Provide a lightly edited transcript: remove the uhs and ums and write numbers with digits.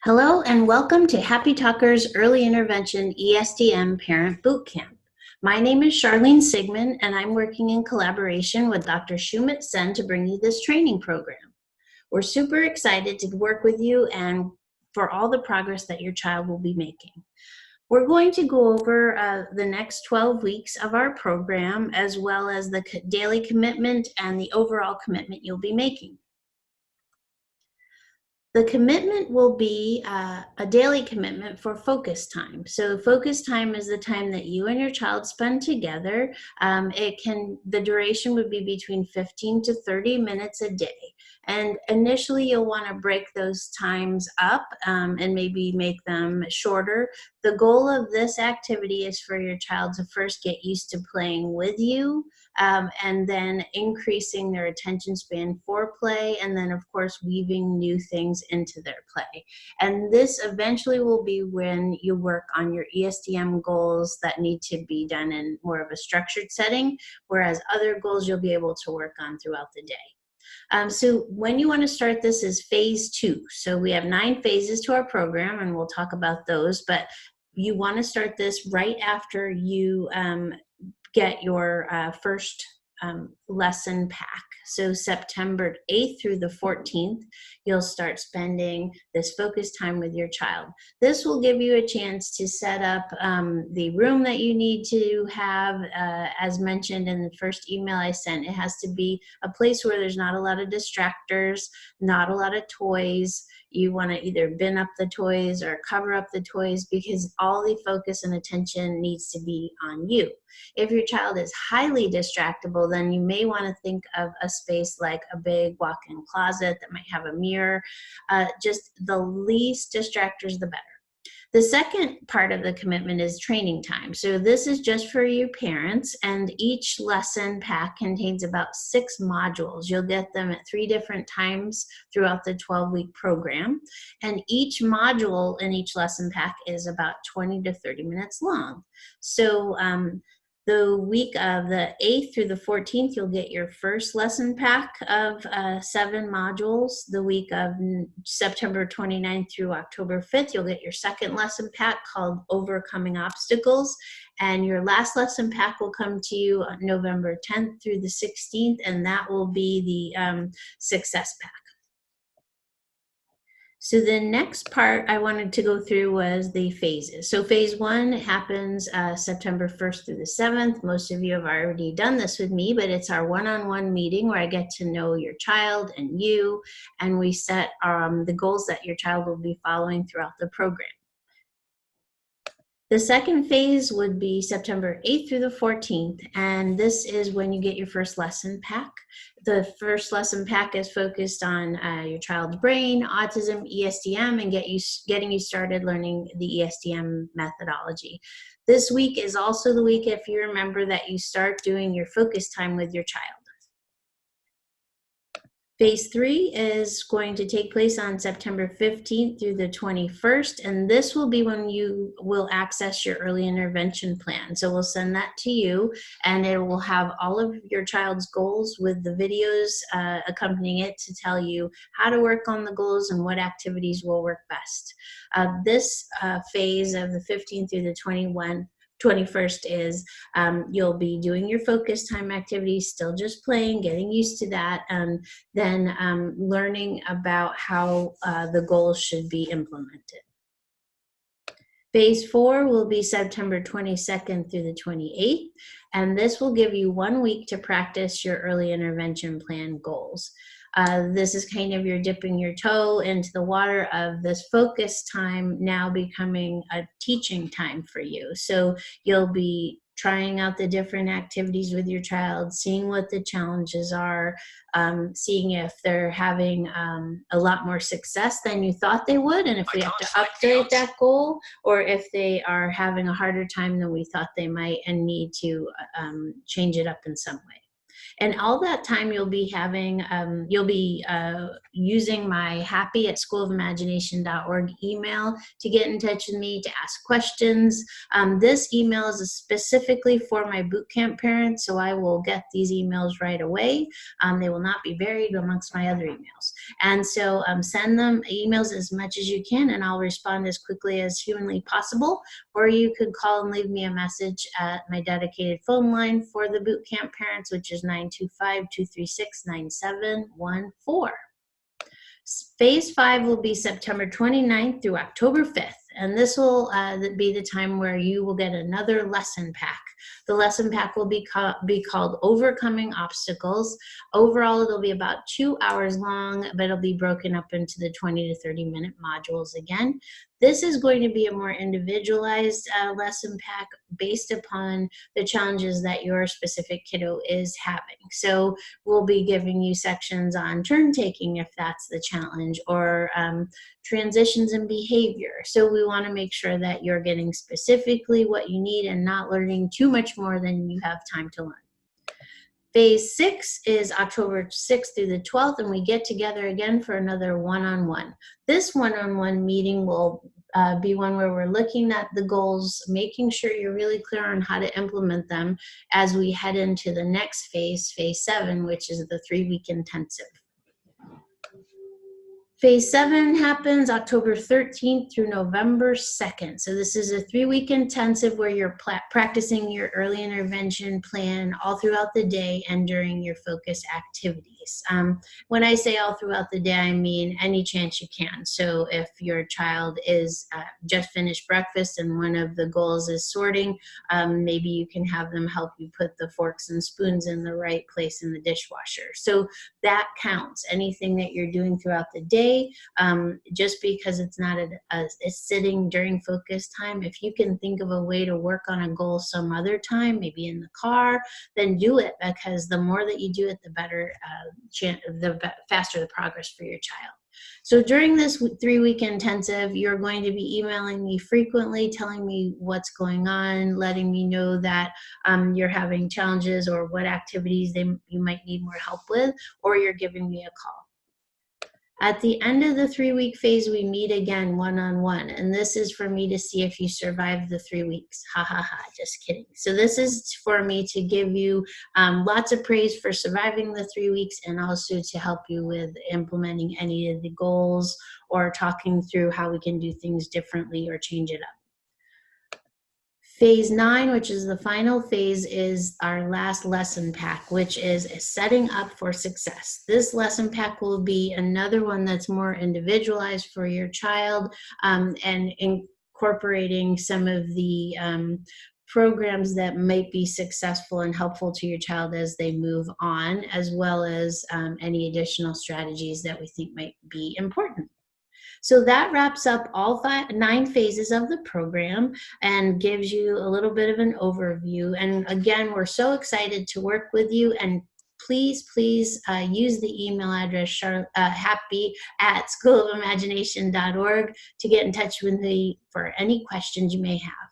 Hello and welcome to Happy Talkers Early Intervention ESDM Parent Bootcamp. My name is Charlene Sigmund and I'm working in collaboration with Dr. Shumit Sen to bring you this training program. We're super excited to work with you and for all the progress that your child will be making. We're going to go over the next 12 weeks of our program as well as the daily commitment and the overall commitment you'll be making. The commitment will be a daily commitment for focus time. So focus time is the time that you and your child spend together. The duration would be between 15 to 30 minutes a day. And initially you'll want to break those times up and maybe make them shorter. The goal of this activity is for your child to first get used to playing with you and then increasing their attention span for play, and then of course weaving new things into their play. And this eventually will be when you work on your ESDM goals that need to be done in more of a structured setting, whereas other goals you'll be able to work on throughout the day. So when you want to start this is phase 2. So we have 9 phases to our program and we'll talk about those, but you want to start this right after you get your first lesson pack. So September 8th through the 14th, you'll start spending this focus time with your child. This will give you a chance to set up the room that you need to have. As mentioned in the first email I sent, it has to be a place where there's not a lot of distractors, not a lot of toys. You want to either bin up the toys or cover up the toys because all the focus and attention needs to be on you. If your child is highly distractible, then you may want to think of a space like a big walk-in closet that might have a mirror. Just the least distractors, the better. The second part of the commitment is training time. So this is just for you parents, and each lesson pack contains about 6 modules. You'll get them at 3 different times throughout the 12-week program. And each module in each lesson pack is about 20 to 30 minutes long. So the week of the 8th through the 14th, you'll get your first lesson pack of 7 modules. The week of September 29th through October 5th, you'll get your second lesson pack called Overcoming Obstacles. And your last lesson pack will come to you on November 10th through the 16th, and that will be the Success Pack. So the next part I wanted to go through was the phases. So phase 1 happens September 1st through the 7th. Most of you have already done this with me, but it's our one-on-one meeting where I get to know your child and you, and we set the goals that your child will be following throughout the program. The second phase would be September 8th through the 14th, and this is when you get your first lesson pack. The first lesson pack is focused on your child's brain, autism, ESDM, and getting you started learning the ESDM methodology. This week is also the week, if you remember, that you start doing your focus time with your child. Phase 3 is going to take place on September 15th through the 21st, and this will be when you will access your early intervention plan. So we'll send that to you, and it will have all of your child's goals with the videos accompanying it to tell you how to work on the goals and what activities will work best. This phase of the 15th through the 21st is you'll be doing your focus time activities, still just playing, getting used to that, and then learning about how the goals should be implemented. Phase 4 will be September 22nd through the 28th, and this will give you 1 week to practice your early intervention plan goals. This is kind of your dipping your toe into the water of this focus time now becoming a teaching time for you. So you'll be trying out the different activities with your child, seeing what the challenges are, seeing if they're having a lot more success than you thought they would, and if we have to update that goal, or if they are having a harder time than we thought they might and need to change it up in some way. And all that time you'll be having, using my happy@schoolofimagination.org email to get in touch with me, to ask questions. This email is specifically for my bootcamp parents, so I will get these emails right away. They will not be buried amongst my other emails. And so send them emails as much as you can, and I'll respond as quickly as humanly possible. Or you could call and leave me a message at my dedicated phone line for the bootcamp parents, which is 925-236-9714. Phase 5 will be September 29th through October 5th, and this will be the time where you will get another lesson pack. The lesson pack will be called Overcoming Obstacles. Overall, it'll be about 2 hours long, but it'll be broken up into the 20 to 30-minute modules again. This is going to be a more individualized lesson pack based upon the challenges that your specific kiddo is having. So we'll be giving you sections on turn taking if that's the challenge, or transitions in behavior. So we want to make sure that you're getting specifically what you need and not learning too much more than you have time to learn. Phase 6 is October 6th through the 12th, and we get together again for another one-on-one. This one-on-one meeting will be one where we're looking at the goals, making sure you're really clear on how to implement them as we head into the next phase, phase 7, which is the 3-week intensive. Phase 7 happens October 13th through November 2nd. So this is a 3-week intensive where you're practicing your early intervention plan all throughout the day and during your focus activities. When I say all throughout the day, I mean any chance you can. So if your child is just finished breakfast and one of the goals is sorting, maybe you can have them help you put the forks and spoons in the right place in the dishwasher. So that counts. Anything that you're doing throughout the day, just because it's not it's sitting during focus time. If you can think of a way to work on a goal some other time, maybe in the car, then do it, because the more that you do it, the better, the faster the progress for your child. So during this 3-week intensive, you're going to be emailing me frequently, telling me what's going on, letting me know that you're having challenges or what activities you might need more help with, or you're giving me a call. At the end of the 3-week phase, we meet again one-on-one, and this is for me to see if you survived the 3 weeks. Ha ha ha, just kidding. So this is for me to give you lots of praise for surviving the 3 weeks, and also to help you with implementing any of the goals or talking through how we can do things differently or change it up. Phase 9, which is the final phase, is our last lesson pack, which is setting up for success. This lesson pack will be another one that's more individualized for your child, and incorporating some of the programs that might be successful and helpful to your child as they move on, as well as any additional strategies that we think might be important. So that wraps up all 9 phases of the program and gives you a little bit of an overview. And again, we're so excited to work with you, and please use the email address happy@schoolofimagination.org to get in touch with me for any questions you may have.